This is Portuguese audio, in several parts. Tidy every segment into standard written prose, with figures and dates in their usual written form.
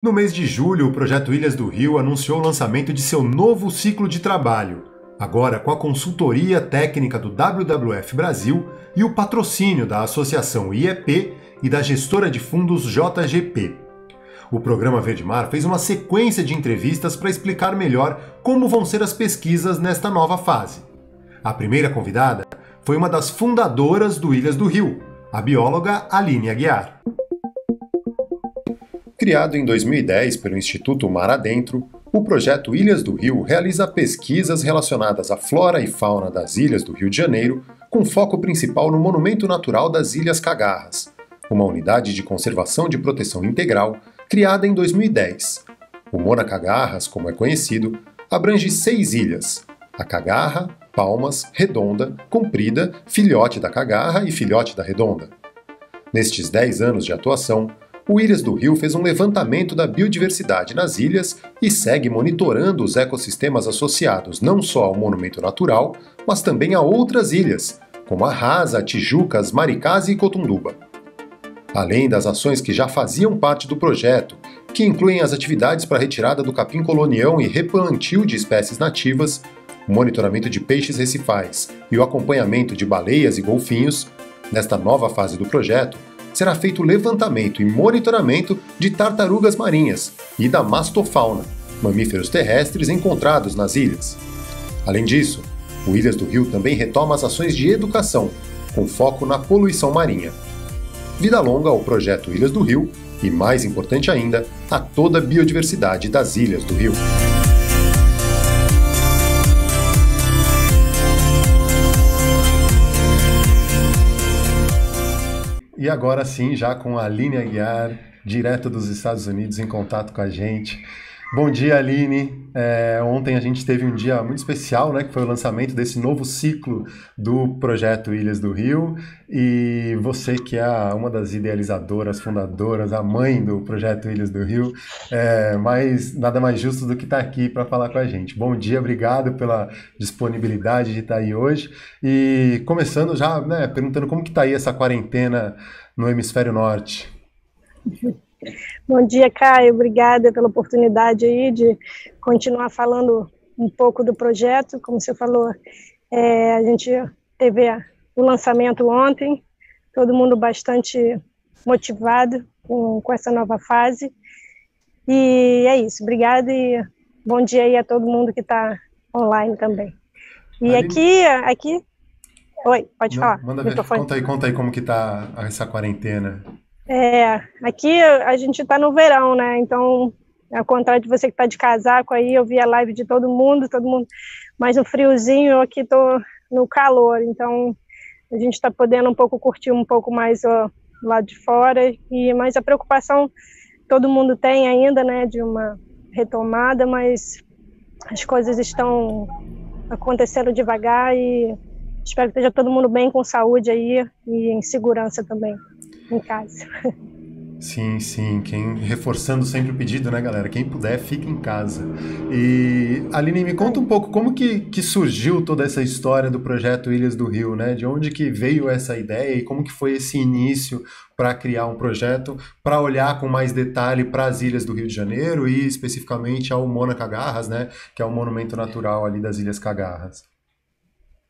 No mês de julho, o projeto Ilhas do Rio anunciou o lançamento de seu novo ciclo de trabalho, agora com a consultoria técnica do WWF Brasil e o patrocínio da Associação IEP e da gestora de fundos JGP. O programa Verde Mar fez uma sequência de entrevistas para explicar melhor como vão ser as pesquisas nesta nova fase. A primeira convidada foi uma das fundadoras do Ilhas do Rio, a bióloga Aline Aguiar. Criado em 2010 pelo Instituto Mar Adentro, o projeto Ilhas do Rio realiza pesquisas relacionadas à flora e fauna das ilhas do Rio de Janeiro, com foco principal no Monumento Natural das Ilhas Cagarras, uma unidade de conservação de proteção integral criada em 2010. O Mona Cagarras, como é conhecido, abrange 6 ilhas: a Cagarra, Palmas, Redonda, Comprida, Filhote da Cagarra e Filhote da Redonda. Nestes 10 anos de atuação, o Ilhas do Rio fez um levantamento da biodiversidade nas ilhas e segue monitorando os ecossistemas associados não só ao monumento natural, mas também a outras ilhas, como Arrasa, Tijucas, Maricás e Cotunduba. Além das ações que já faziam parte do projeto, que incluem as atividades para a retirada do capim-colonião e replantio de espécies nativas, o monitoramento de peixes recifais e o acompanhamento de baleias e golfinhos, nesta nova fase do projeto, será feito o levantamento e monitoramento de tartarugas marinhas e da mastofauna, mamíferos terrestres encontrados nas ilhas. Além disso, o Ilhas do Rio também retoma as ações de educação, com foco na poluição marinha. Vida longa ao projeto Ilhas do Rio e, mais importante ainda, a toda a biodiversidade das Ilhas do Rio. E agora sim, já com a Aline Aguiar, direto dos Estados Unidos, em contato com a gente. Bom dia, Aline. Ontem a gente teve um dia muito especial, né, que foi o lançamento desse novo ciclo do projeto Ilhas do Rio. E você, que é uma das idealizadoras, fundadoras, a mãe do projeto Ilhas do Rio, mas nada mais justo do que estar aqui para falar com a gente. Bom dia, obrigado pela disponibilidade de estar aí hoje. E começando já, né, perguntando como que está aí essa quarentena no Hemisfério Norte. Bom dia, Caio. Obrigada pela oportunidade aí de continuar falando um pouco do projeto. Como você falou, a gente teve o lançamento ontem, todo mundo bastante motivado com essa nova fase. E é isso. Obrigada e bom dia aí a todo mundo que está online também. E Aline... aqui... Oi, pode falar. Manda ver. Conta aí como que está essa quarentena. Aqui a gente está no verão, né, então, ao contrário de você que está de casaco aí, eu vi a live de todo mundo, mas no friozinho, eu aqui estou no calor, então a gente está podendo curtir um pouco mais lá de fora, mas a preocupação todo mundo tem ainda, né, de uma retomada, mas as coisas estão acontecendo devagar e espero que esteja todo mundo bem, com saúde aí e em segurança também em casa. Sim, reforçando sempre o pedido, né, galera? Quem puder, fique em casa. E, Aline, me conta um pouco como que surgiu toda essa história do projeto Ilhas do Rio, né? De onde que veio essa ideia e como que foi esse início para criar um projeto para olhar com mais detalhe para as ilhas do Rio de Janeiro e especificamente ao Mona Cagarras, né? Que é o monumento natural ali das Ilhas Cagarras.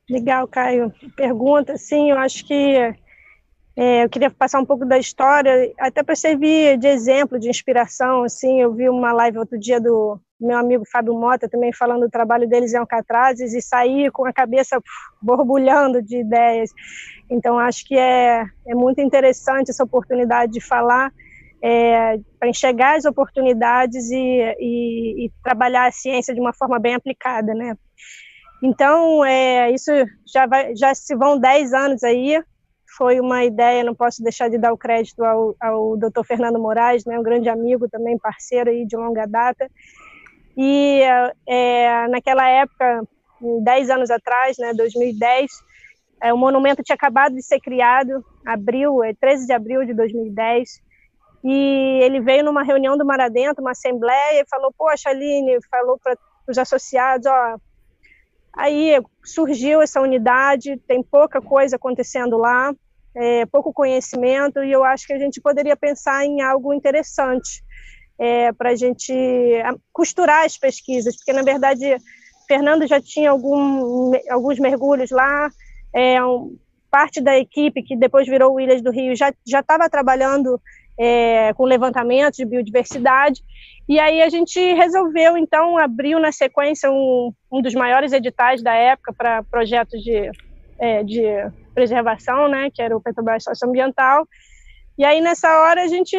Legal, Caio. Pergunta, sim, eu acho que eu queria passar um pouco da história, até para servir de exemplo, de inspiração, assim. Eu vi uma live outro dia do meu amigo Fábio Mota, também falando do trabalho deles em Alcatrazes, e saí com a cabeça borbulhando de ideias. Então, acho que é muito interessante essa oportunidade de falar, para enxergar as oportunidades e trabalhar a ciência de uma forma bem aplicada, né? Então, isso já se vão 10 anos aí. Foi uma ideia, não posso deixar de dar o crédito ao Dr. Fernando Moraes, né, um grande amigo também, parceiro aí de longa data. E naquela época, 10 anos atrás, né, 2010, o monumento tinha acabado de ser criado, 13 de abril de 2010, e ele veio numa reunião do Mar Adentro, uma assembleia, e falou: poxa, Aline, falou para os associados, aí surgiu essa unidade, tem pouca coisa acontecendo lá, pouco conhecimento, e eu acho que a gente poderia pensar em algo interessante, para a gente costurar as pesquisas, porque, na verdade, Fernando já tinha alguns mergulhos lá, parte da equipe, que depois virou o Ilhas do Rio, já estava trabalhando com levantamento de biodiversidade, e aí a gente resolveu, então, abriu na sequência um dos maiores editais da época para projetos de preservação, né, que era o Petrobras Socioambiental. E aí, nessa hora, a gente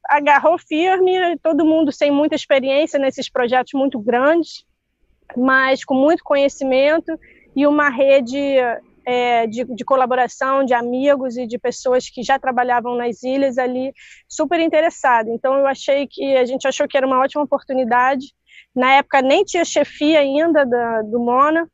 agarrou firme, todo mundo sem muita experiência nesses projetos muito grandes, mas com muito conhecimento e uma rede de colaboração, de amigos e de pessoas que já trabalhavam nas ilhas ali, super interessada. Então, a gente achou que era uma ótima oportunidade. Na época, nem tinha chefia ainda do MONA,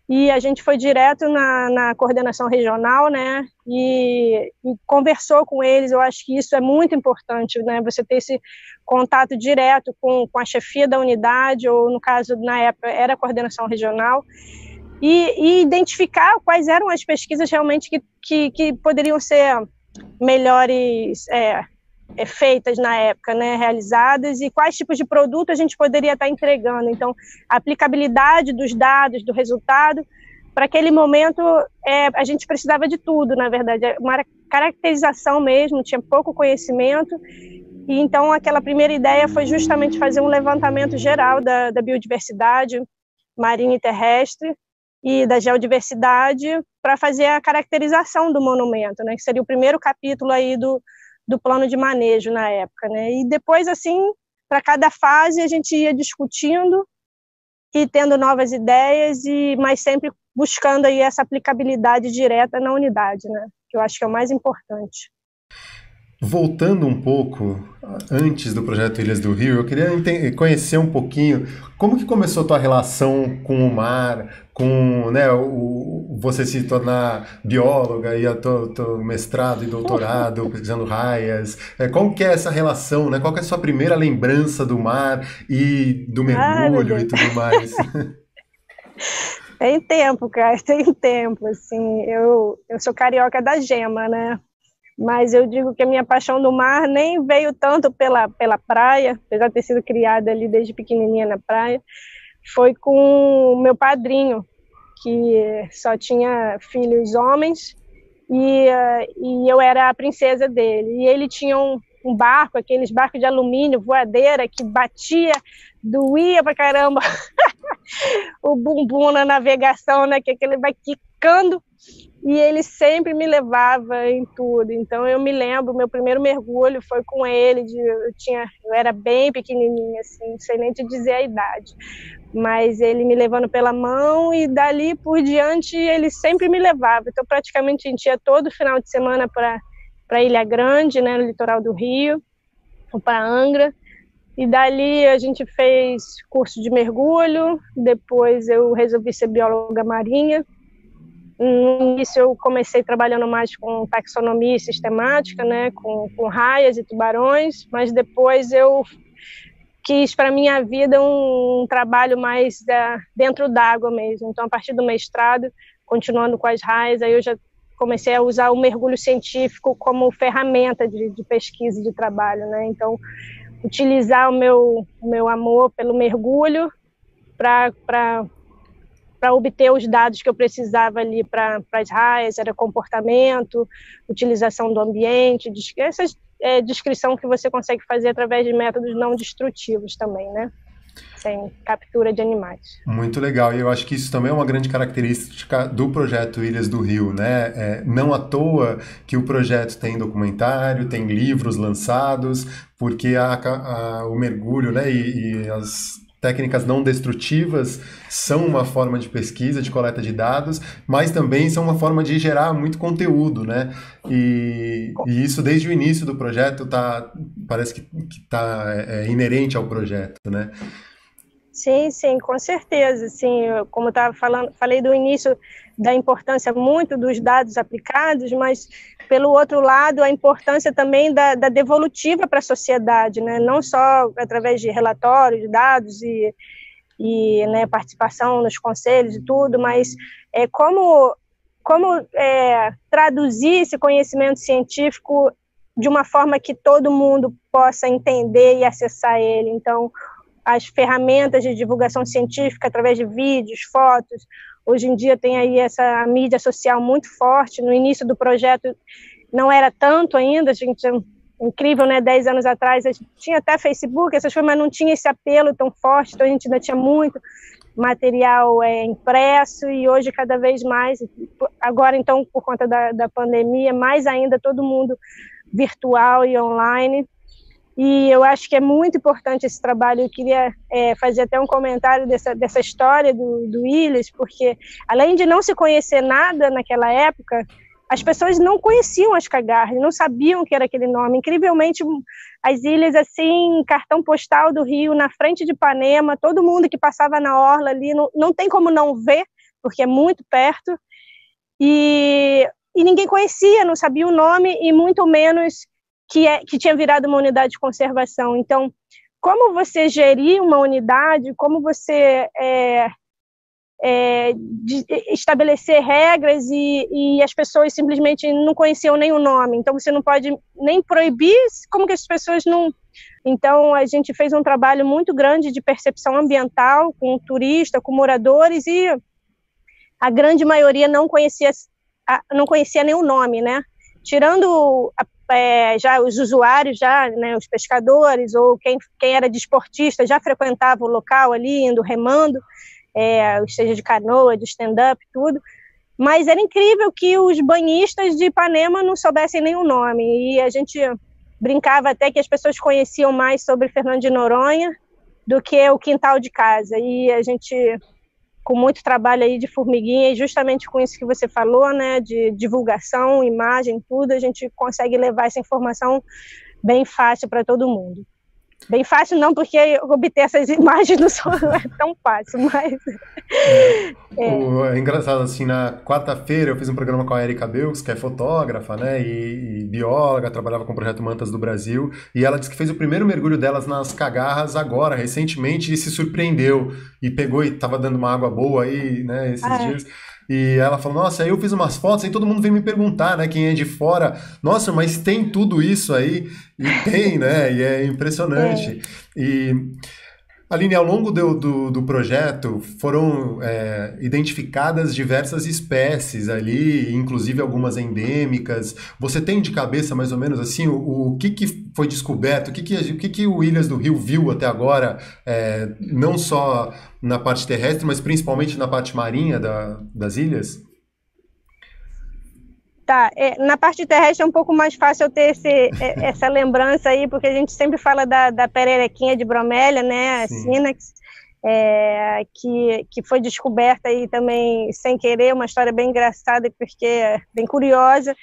e a gente foi direto na coordenação regional, né, e conversou com eles. Eu acho que isso é muito importante, né, você ter esse contato direto com a chefia da unidade, ou no caso, na época, era a coordenação regional, e identificar quais eram as pesquisas realmente que poderiam ser melhores feitas na época, né, realizadas, e quais tipos de produto a gente poderia estar entregando. Então, a aplicabilidade dos dados, do resultado, para aquele momento, a gente precisava de tudo, na verdade, uma caracterização mesmo, tinha pouco conhecimento, e então aquela primeira ideia foi justamente fazer um levantamento geral da biodiversidade marinha e terrestre, e da geodiversidade, para fazer a caracterização do monumento, né, que seria o primeiro capítulo aí do plano de manejo na época, né? E depois, assim, para cada fase a gente ia discutindo e tendo novas ideias, mas sempre buscando aí essa aplicabilidade direta na unidade, né? Que eu acho que é o mais importante. Voltando um pouco antes do projeto Ilhas do Rio, eu queria conhecer um pouquinho como que começou a tua relação com o mar, com, né, você se tornar bióloga e teu mestrado e doutorado pesquisando raias. Como que é essa relação, né? Qual que é a sua primeira lembrança do mar e do mergulho e tudo mais? Tem tempo, cara, tem tempo, assim. Eu sou carioca da gema, né? Mas eu digo que a minha paixão do mar nem veio tanto pela praia, apesar de ter sido criada ali desde pequenininha na praia, foi com o meu padrinho, que só tinha filhos homens, e eu era a princesa dele. E ele tinha um barco, aqueles barcos de alumínio, voadeira, que batia, doía pra caramba o bumbum na navegação, né, que aquele vai quicando, e ele sempre me levava em tudo. Então eu me lembro, meu primeiro mergulho foi com ele, eu era bem pequenininha, assim, não sei nem te dizer a idade, mas ele me levando pela mão, e dali por diante ele sempre me levava. Então praticamente a gente ia todo final de semana para Ilha Grande, né, no litoral do Rio, ou para Angra, e dali a gente fez curso de mergulho. Depois eu resolvi ser bióloga marinha. No início eu comecei trabalhando mais com taxonomia sistemática, né, com raias e tubarões, mas depois eu quis para minha vida um trabalho mais dentro d'água mesmo. Então, a partir do mestrado, continuando com as raias, aí eu já comecei a usar o mergulho científico como ferramenta de pesquisa e de trabalho, né? Então, utilizar o meu amor pelo mergulho para obter os dados que eu precisava ali para as raias, era comportamento, utilização do ambiente, essa descrição que você consegue fazer através de métodos não destrutivos também, né? Sem captura de animais. Muito legal, e eu acho que isso também é uma grande característica do projeto Ilhas do Rio, né? Não à toa que o projeto tem documentário, tem livros lançados, porque o mergulho, né, e as técnicas não destrutivas são uma forma de pesquisa, de coleta de dados, mas também são uma forma de gerar muito conteúdo, né? E isso desde o início do projeto parece que está inerente ao projeto, né? Sim, com certeza. Sim, como eu estava falei do início da importância muito dos dados aplicados, mas, pelo outro lado, a importância também da devolutiva para a sociedade, né? Não só através de relatórios, de dados e né, participação nos conselhos e tudo, mas como traduzir esse conhecimento científico de uma forma que todo mundo possa entender e acessar ele. Então, as ferramentas de divulgação científica através de vídeos, fotos, hoje em dia tem aí essa mídia social muito forte. No início do projeto não era tanto ainda, a gente, incrível, né? 10 anos atrás a gente tinha até Facebook, essas coisas, mas não tinha esse apelo tão forte, então a gente ainda tinha muito material impresso, e hoje cada vez mais, agora então por conta da pandemia, mais ainda todo mundo virtual e online. E eu acho que é muito importante esse trabalho. Eu queria fazer até um comentário dessa história do Ilhas, porque além de não se conhecer nada naquela época, as pessoas não conheciam as cagarras, não sabiam que era aquele nome. Incrivelmente, as ilhas, assim, cartão postal do Rio, na frente de Ipanema, todo mundo que passava na orla ali, não tem como não ver, porque é muito perto, e ninguém conhecia, não sabia o nome, e muito menos que tinha virado uma unidade de conservação. Então, como você gerir uma unidade, como você estabelecer regras, e as pessoas simplesmente não conheciam nem o nome, então você não pode nem proibir, como que as pessoas não... Então a gente fez um trabalho muito grande de percepção ambiental com o turista, com moradores, e a grande maioria não conhecia nem o nome, né? Tirando já os usuários, né, os pescadores, ou quem era desportista já frequentava o local ali, indo remando, seja de canoa, de stand-up, tudo, mas era incrível que os banhistas de Ipanema não soubessem nenhum nome, e a gente brincava até que as pessoas conheciam mais sobre Fernando de Noronha do que o quintal de casa, e a gente, com muito trabalho aí de formiguinha, e justamente com isso que você falou, né, de divulgação, imagem, tudo, a gente consegue levar essa informação bem fácil para todo mundo. Bem fácil não, porque obter essas imagens não é tão fácil, mas... É engraçado, assim, na quarta-feira eu fiz um programa com a Erika Belks, que é fotógrafa, né, e bióloga, trabalhava com o Projeto Mantas do Brasil, e ela disse que fez o primeiro mergulho delas nas cagarras agora, recentemente, e se surpreendeu, e pegou e estava dando uma água boa aí, né, esses dias... E ela falou, nossa, aí eu fiz umas fotos, aí todo mundo vem me perguntar, né, quem é de fora, nossa, mas tem tudo isso aí? E tem, né, e é impressionante. E, Aline, ao longo do projeto foram identificadas diversas espécies ali, inclusive algumas endêmicas. Você tem de cabeça, mais ou menos, assim, o que foi descoberto, o que o Ilhas do Rio viu até agora, não só na parte terrestre, mas principalmente na parte marinha das ilhas? Tá, na parte terrestre é um pouco mais fácil eu ter essa lembrança aí, porque a gente sempre fala da pererequinha de bromélia, né, a Synax, que foi descoberta aí também sem querer, uma história bem engraçada, porque bem curiosa,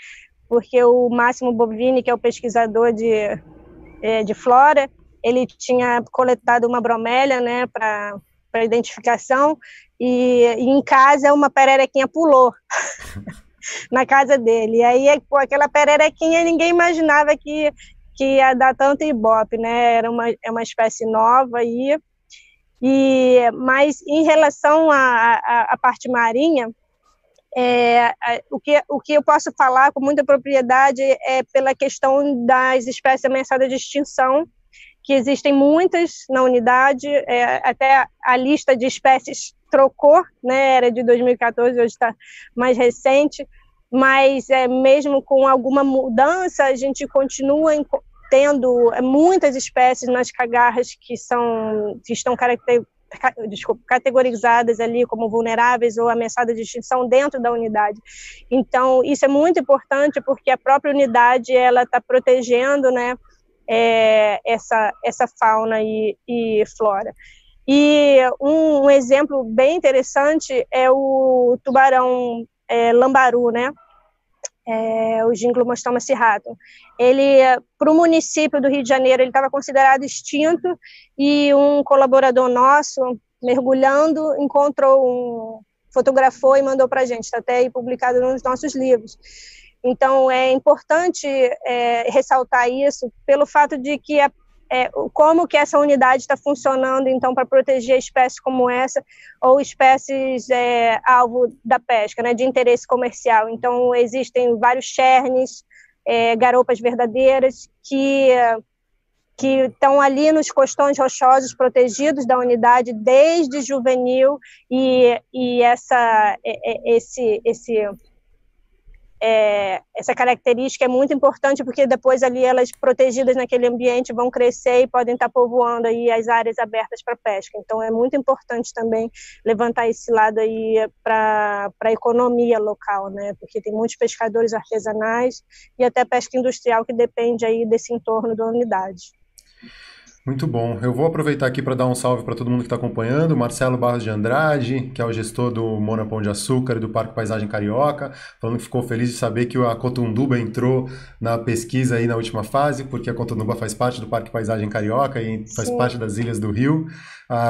porque o Máximo Bovini, que é o pesquisador de flora, ele tinha coletado uma bromélia, né, para identificação, e em casa uma pererequinha pulou na casa dele, e aí aquela pererequinha ninguém imaginava que ia dar tanto ibope, né, era uma espécie nova aí, mas em relação à parte marinha, o que eu posso falar com muita propriedade é pela questão das espécies ameaçadas de extinção, que existem muitas na unidade, até a lista de espécies trocou, né, era de 2014, hoje está mais recente, mas mesmo com alguma mudança, a gente continua tendo muitas espécies nas cagarras que estão categorizadas ali como vulneráveis ou ameaçadas de extinção dentro da unidade. Então, isso é muito importante, porque a própria unidade está protegendo, né, essa fauna e flora. E um exemplo bem interessante é o tubarão lambaru, né? O Ginglomostroma cirratum. Ele, para o município do Rio de Janeiro, ele estava considerado extinto, e um colaborador nosso, mergulhando, fotografou e mandou para a gente, está até aí publicado nos nossos livros. Então, é importante ressaltar isso, pelo fato de que como que essa unidade está funcionando, então, para proteger espécies como essa, ou espécies alvo da pesca, né, de interesse comercial. Então, existem vários chernes, garopas verdadeiras, que estão ali nos costões rochosos protegidos da unidade desde juvenil, e essa característica é muito importante, porque depois ali elas protegidas naquele ambiente vão crescer e podem estar povoando aí as áreas abertas para pesca. Então é muito importante também levantar esse lado aí para a economia local, né? Porque tem muitos pescadores artesanais e até pesca industrial que depende aí desse entorno da unidade. Muito bom. Eu vou aproveitar aqui para dar um salve para todo mundo que está acompanhando. Marcelo Barros de Andrade, que é o gestor do Mona Pão de Açúcar e do Parque Paisagem Carioca, falando que ficou feliz de saber que a Cotunduba entrou na pesquisa aí na última fase, porque a Cotunduba faz parte do Parque Paisagem Carioca e faz parte das Ilhas do Rio.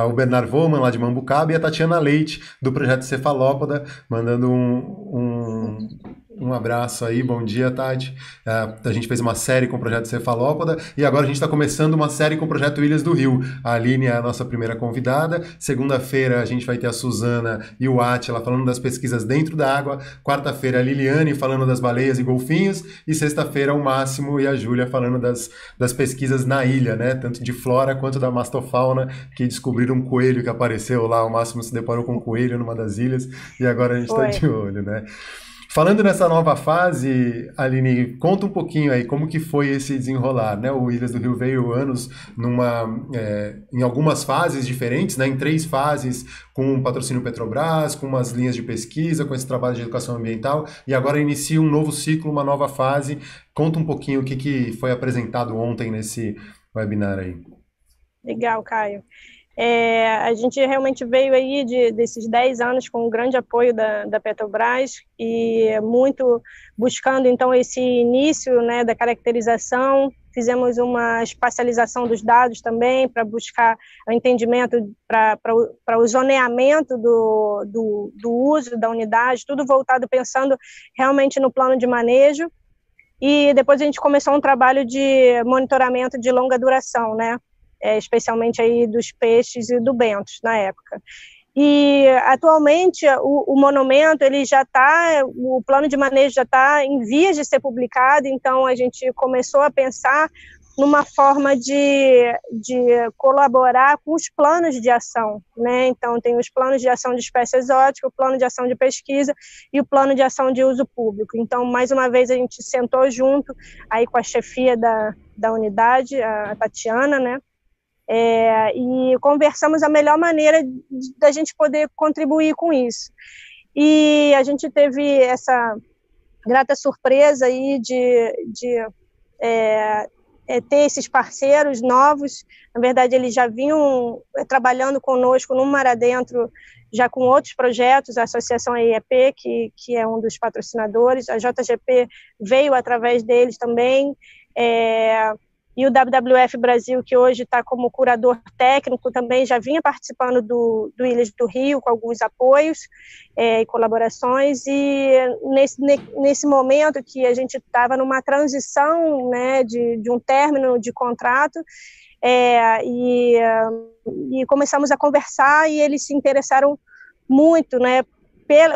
O Bernard Voman, lá de Mambucaba, e a Tatiana Leite, do Projeto Cefalópoda, mandando um abraço aí, bom dia, Tati. A gente fez uma série com o Projeto Cefalópoda e agora a gente está começando uma série com o Projeto Ilhas do Rio. A Aline é a nossa primeira convidada. Segunda-feira a gente vai ter a Suzana e o Átila falando das pesquisas dentro da água. Quarta-feira a Liliane falando das baleias e golfinhos. E sexta-feira o Máximo e a Júlia falando das pesquisas na ilha, né? Tanto de flora quanto da mastofauna, que descobriram um coelho que apareceu lá. O Máximo se deparou com um coelho numa das ilhas e agora a gente está de olho, né? Falando nessa nova fase, Aline, conta um pouquinho aí como que foi esse desenrolar, né? O Ilhas do Rio veio anos em algumas fases diferentes, né? Em 3 fases, com o patrocínio Petrobras, com umas linhas de pesquisa, com esse trabalho de educação ambiental, e agora inicia um novo ciclo, uma nova fase. Conta um pouquinho o que foi apresentado ontem nesse webinar aí. Legal, Caio. A gente realmente veio aí desses 10 anos com um grande apoio da Petrobras e muito buscando, então, esse início, né, da caracterização. Fizemos uma espacialização dos dados também para buscar o entendimento para o zoneamento do uso da unidade, tudo voltado pensando realmente no plano de manejo. E depois a gente começou um trabalho de monitoramento de longa duração, né? Especialmente aí dos peixes e do bentos na época. E atualmente o monumento ele já está, o plano de manejo já está em vias de ser publicado, então a gente começou a pensar numa forma de colaborar com os planos de ação, né? Então tem os planos de ação de espécie exótica, o plano de ação de pesquisa e o plano de ação de uso público. Então, mais uma vez, a gente sentou junto aí com a chefia da unidade, a Tatiana, né? E conversamos a melhor maneira da gente poder contribuir com isso. E a gente teve essa grata surpresa aí de ter esses parceiros novos. Na verdade, eles já vinham trabalhando conosco no Mar Adentro, já com outros projetos, a Associação IEP, que é um dos patrocinadores, a JGP veio através deles também, e o WWF Brasil, que hoje está como curador técnico, também já vinha participando do Ilhas do Rio, com alguns apoios e colaborações, e nesse momento que a gente estava numa transição, né, de um término de contrato, e começamos a conversar, e eles se interessaram muito, né,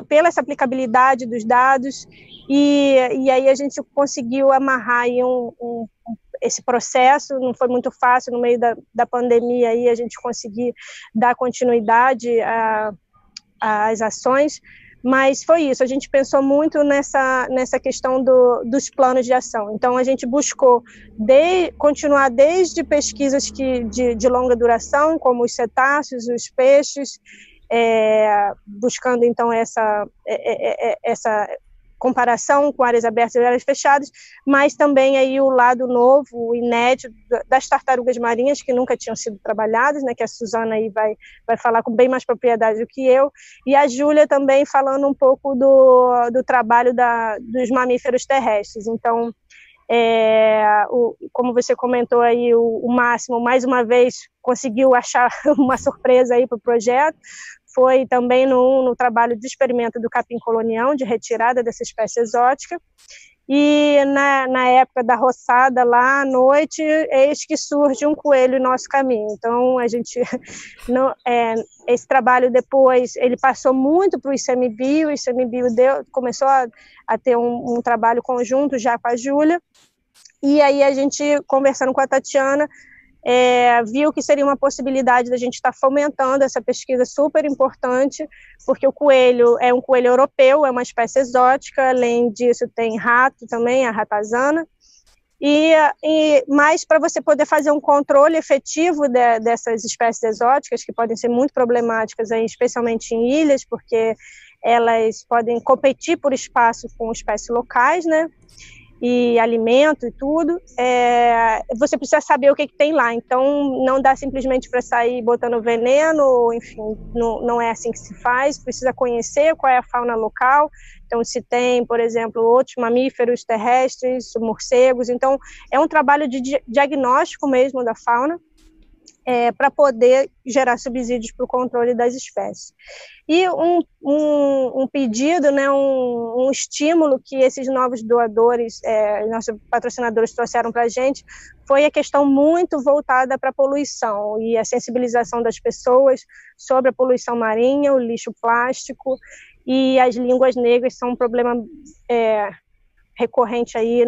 pela essa aplicabilidade dos dados, e aí a gente conseguiu amarrar aí esse processo. Não foi muito fácil no meio da pandemia aí a gente conseguir dar continuidade às ações, mas foi isso, a gente pensou muito nessa questão dos planos de ação. Então a gente buscou continuar desde pesquisas de longa duração, como os cetáceos, os peixes, buscando então essa comparação com áreas abertas e áreas fechadas, mas também aí o lado novo, o inédito das tartarugas marinhas, que nunca tinham sido trabalhadas, né, que a Suzana aí vai falar com bem mais propriedade do que eu, e a Júlia também falando um pouco do trabalho dos mamíferos terrestres. Então, como você comentou aí, o Máximo, mais uma vez, conseguiu achar uma surpresa aí para o projeto. Foi também no trabalho de experimento do capim colonião, de retirada dessa espécie exótica, E na época da roçada, lá à noite, eis que surge um coelho em nosso caminho. Então, a gente, esse trabalho depois, ele passou muito para o ICMBio, o ICMBio começou a ter um trabalho conjunto já com a Júlia, e aí a gente, conversando com a Tatiana, viu que seria uma possibilidade da gente estar fomentando essa pesquisa super importante, porque o coelho é um coelho europeu, é uma espécie exótica, além disso tem rato também, a ratazana, mas para você poder fazer um controle efetivo dessas espécies exóticas, que podem ser muito problemáticas, aí, especialmente em ilhas, porque elas podem competir por espaço com espécies locais, né? E alimento e tudo, você precisa saber o que tem lá, então não dá simplesmente para sair botando veneno, enfim, não é assim que se faz, precisa conhecer qual é a fauna local, então se tem, por exemplo, outros mamíferos terrestres, morcegos, então é um trabalho de diagnóstico mesmo da fauna, para poder gerar subsídios para o controle das espécies. E um pedido, né, um estímulo que esses novos doadores, nossos patrocinadores trouxeram para a gente, foi a questão muito voltada para a poluição e a sensibilização das pessoas sobre a poluição marinha, o lixo plástico, e as línguas negras são um problema recorrente aí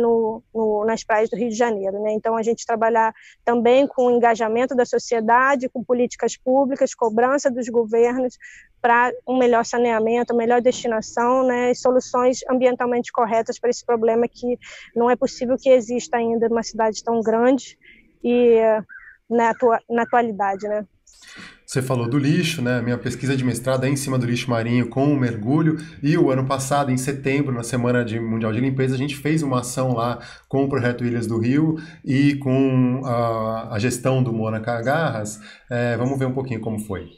nas praias do Rio de Janeiro, né? Então a gente trabalhar também com o engajamento da sociedade, com políticas públicas, cobrança dos governos para um melhor saneamento, melhor destinação, né, e soluções ambientalmente corretas para esse problema que não é possível que exista ainda numa cidade tão grande e na atualidade, né? Você falou do lixo, né? Minha pesquisa de mestrado é em cima do lixo marinho com o mergulho, e o ano passado, em setembro, na Semana Mundial de Limpeza, a gente fez uma ação lá com o Projeto Ilhas do Rio e com a gestão do Mônaco Agarras. Vamos ver um pouquinho como foi.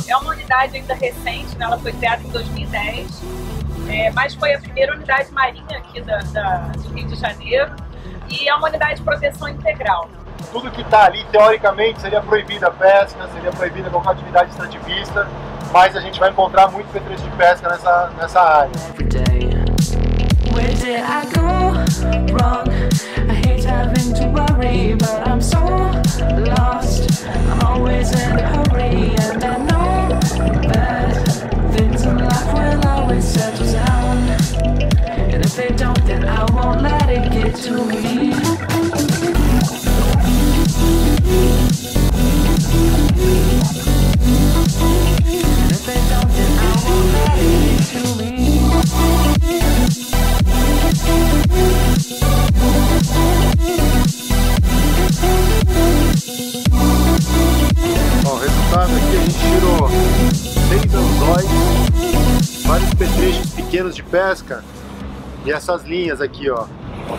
É uma unidade ainda recente, né? Ela foi criada em 2010, mas foi a primeira unidade marinha aqui do Rio de Janeiro, e é uma unidade de proteção integral. Tudo que está ali, teoricamente, seria proibida a pesca, seria proibida qualquer atividade extrativista, mas a gente vai encontrar muito petrecho de pesca nessa área. Bom, o resultado aqui, a gente tirou 6 anzóis, vários petrechos pequenos de pesca e essas linhas aqui, ó.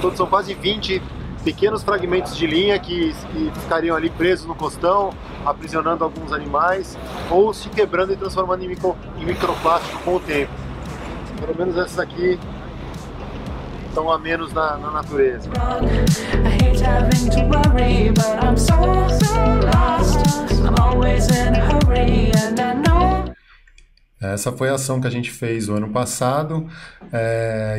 Todos são quase 20 pequenos fragmentos de linha que ficariam ali presos no costão, aprisionando alguns animais ou se quebrando e transformando em microplástico com o tempo. Pelo menos essas aqui estão a menos na natureza. Essa foi a ação que a gente fez o ano passado,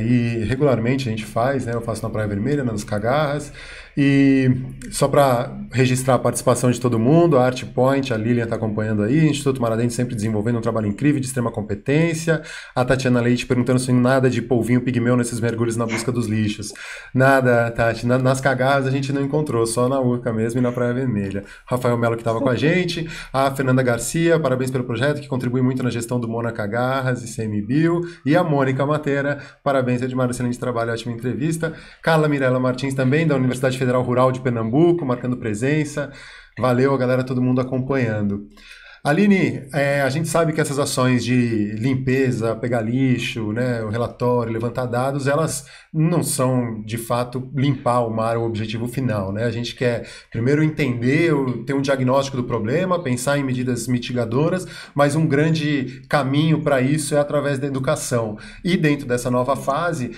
e regularmente a gente faz, né? Eu faço na Praia Vermelha, nas Cagarras, e só para registrar a participação de todo mundo, a Art Point, a Lilian está acompanhando aí, Instituto Maradente sempre desenvolvendo um trabalho incrível, de extrema competência, a Tatiana Leite perguntando se nada de polvinho pigmeu nesses mergulhos na busca dos lixos. Nada, Tati, nas Cagarras a gente não encontrou, só na Urca mesmo e na Praia Vermelha. Rafael Melo que estava com a gente, a Fernanda Garcia, parabéns pelo projeto, que contribui muito na gestão do Mônaco Agarras e CMBio, e a Mônica Matera, parabéns, Edmar, excelente trabalho, ótima entrevista. Carla Mirella Martins também, da Universidade Federal Rural de Pernambuco, marcando presença. Valeu, a galera, todo mundo acompanhando. Aline, a gente sabe que essas ações de limpeza, pegar lixo, né, o relatório, levantar dados, elas não são, de fato, limpar o mar, o objetivo final, né? A gente quer primeiro entender, ter um diagnóstico do problema, pensar em medidas mitigadoras, mas um grande caminho para isso é através da educação. E dentro dessa nova fase,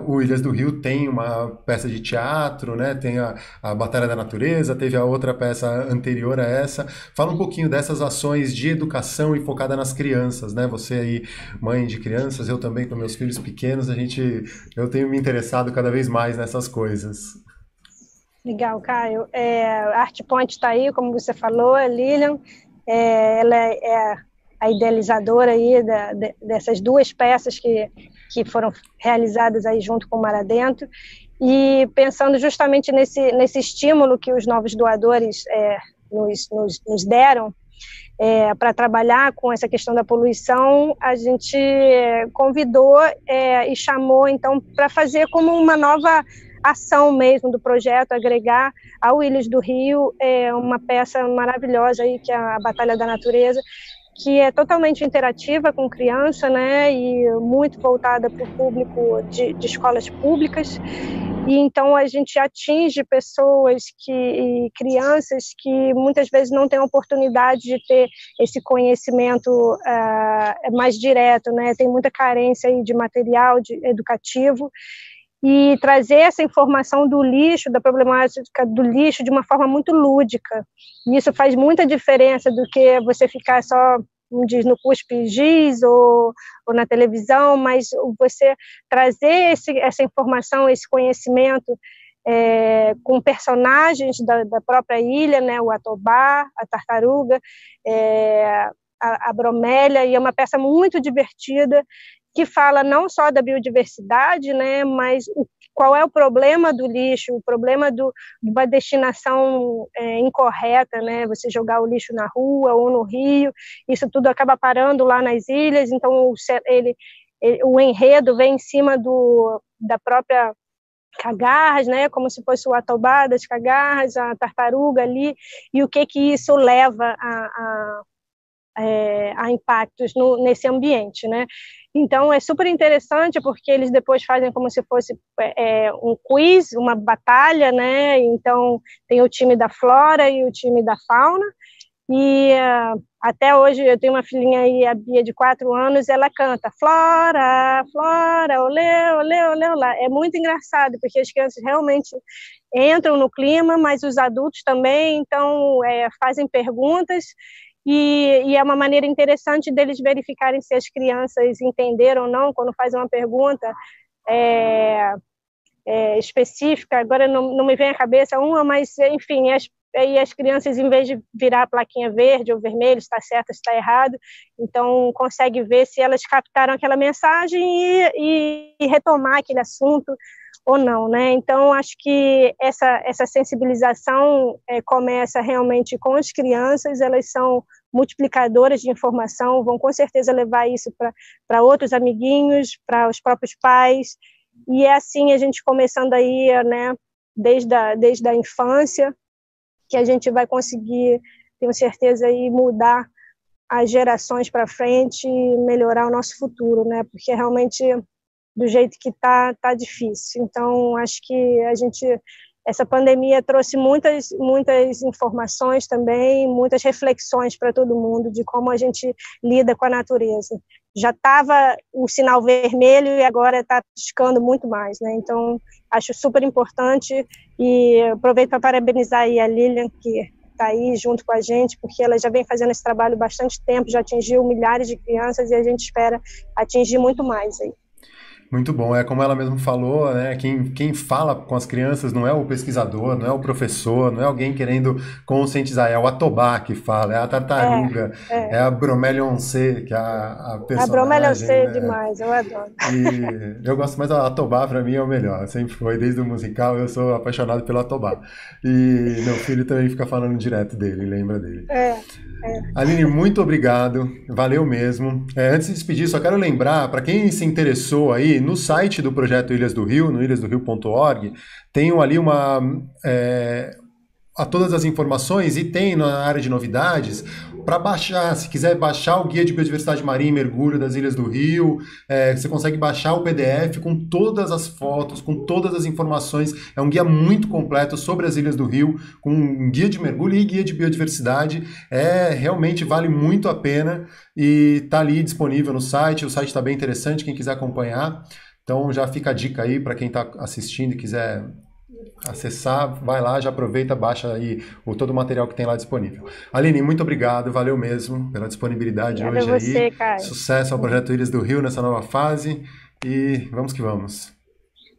o Ilhas do Rio tem uma peça de teatro, né? Tem a Batalha da Natureza, teve a outra peça anterior a essa. Fala um pouquinho dessas essas ações de educação e focada nas crianças, né? Você aí, mãe de crianças, eu também com meus filhos pequenos, eu tenho me interessado cada vez mais nessas coisas. Legal, Caio. A ArtPoint está aí, como você falou, a Lilian, ela é a idealizadora aí dessas duas peças que foram realizadas aí junto com o Mar Adentro, e pensando justamente nesse estímulo que os novos doadores nos deram para trabalhar com essa questão da poluição, a gente convidou e chamou, então, para fazer como uma nova ação mesmo do projeto, agregar ao Ilhas do Rio uma peça maravilhosa aí, que é a Batalha da Natureza, que é totalmente interativa com criança, né, e muito voltada para o público de escolas públicas. E então a gente atinge pessoas e crianças que muitas vezes não têm a oportunidade de ter esse conhecimento mais direto, né? Tem muita carência aí de material educativo, e trazer essa informação do lixo, da problemática do lixo, de uma forma muito lúdica. E isso faz muita diferença do que você ficar só, como diz, no cuspe-giz ou na televisão, mas você trazer essa informação, esse conhecimento com personagens da própria ilha, né, o atobá, a tartaruga, a bromélia, e é uma peça muito divertida, que fala não só da biodiversidade, né, mas qual é o problema do lixo, o problema de uma destinação incorreta, né, você jogar o lixo na rua ou no rio, isso tudo acaba parando lá nas ilhas, então o enredo vem em cima da própria cagarras, né, como se fosse o atobá das cagarras, a tartaruga ali, e o que isso leva a impactos nesse ambiente, né? Então é super interessante, porque eles depois fazem como se fosse um quiz, uma batalha, né? Então tem o time da flora e o time da fauna, e até hoje eu tenho uma filhinha aí, a Bia, de 4 anos, ela canta flora, flora, olê, olê, olê, olá. É muito engraçado, porque as crianças realmente entram no clima, mas os adultos também, então fazem perguntas. E é uma maneira interessante deles verificarem se as crianças entenderam ou não, quando fazem uma pergunta específica. Agora não me vem à cabeça uma, mas enfim, as crianças, em vez de virar a plaquinha verde ou vermelho, está certo, está errado, então consegue ver se elas captaram aquela mensagem e retomar aquele assunto ou não, né? Então acho que essa sensibilização começa realmente com as crianças. Elas são multiplicadoras de informação, vão com certeza levar isso para outros amiguinhos, para os próprios pais, e é assim a gente começando aí, né, desde a infância, que a gente vai conseguir, tenho certeza, aí mudar as gerações para frente e melhorar o nosso futuro, né? Porque realmente do jeito que tá difícil. Então acho que essa pandemia trouxe muitas informações também, muitas reflexões para todo mundo de como a gente lida com a natureza. Já estava o sinal vermelho e agora está piscando muito mais, né? Então acho super importante, e aproveito para parabenizar aí a Lilian, que está aí junto com a gente, porque ela já vem fazendo esse trabalho há bastante tempo, já atingiu milhares de crianças e a gente espera atingir muito mais aí. Muito bom, como ela mesmo falou, né? Quem fala com as crianças não é o pesquisador, não é o professor, não é alguém querendo conscientizar, é o atobá que fala, é a tartaruga, é a bromélia oncê, que é a personagem. A bromélia oncê é demais, eu adoro. E eu gosto mais do atobá, para mim é o melhor, sempre foi, desde o musical eu sou apaixonado pelo atobá. E meu filho também fica falando direto dele, lembra dele. Aline, muito obrigado, valeu mesmo. Antes de despedir, só quero lembrar, para quem se interessou aí, no site do Projeto Ilhas do Rio, no ilhasdorio.org, tem ali todas as informações, e tem na área de novidades, para baixar, se quiser baixar o Guia de Biodiversidade Marinha e Mergulho das Ilhas do Rio, você consegue baixar o PDF com todas as fotos, com todas as informações. É um guia muito completo sobre as Ilhas do Rio, com um guia de mergulho e guia de biodiversidade. Realmente vale muito a pena, e está ali disponível no site. O site está bem interessante, quem quiser acompanhar. Então já fica a dica aí para quem está assistindo e quiser acessar, vai lá, já aproveita, baixa aí todo o material que tem lá disponível. Aline, muito obrigado, valeu mesmo pela disponibilidade hoje a você, aí. Caio. Sucesso ao Projeto Ilhas do Rio nessa nova fase e vamos que vamos.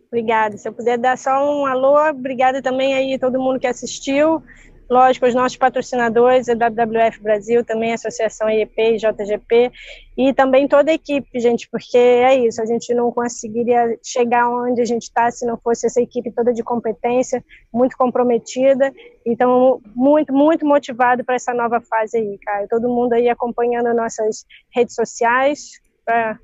Obrigada. Se eu puder dar só um alô, obrigada também aí a todo mundo que assistiu. Lógico, os nossos patrocinadores, a WWF Brasil, também a Associação IEP e JGP, e também toda a equipe, gente, porque é isso, a gente não conseguiria chegar onde a gente está se não fosse essa equipe toda de competência, muito comprometida, então muito, muito motivado para essa nova fase aí, Caio. Todo mundo aí acompanhando nossas redes sociais, para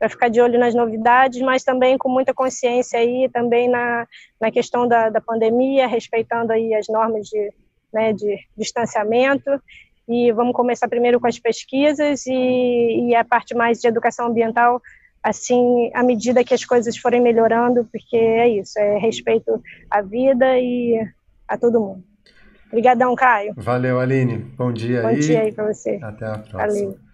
ficar de olho nas novidades, mas também com muita consciência aí, também na questão da pandemia, respeitando aí as normas de distanciamento, e vamos começar primeiro com as pesquisas e a parte mais de educação ambiental, assim, à medida que as coisas forem melhorando, porque é isso, é respeito à vida e a todo mundo. Obrigadão, Caio. Valeu, Aline. Bom dia aí. Bom dia aí para você. Até a próxima. Valeu.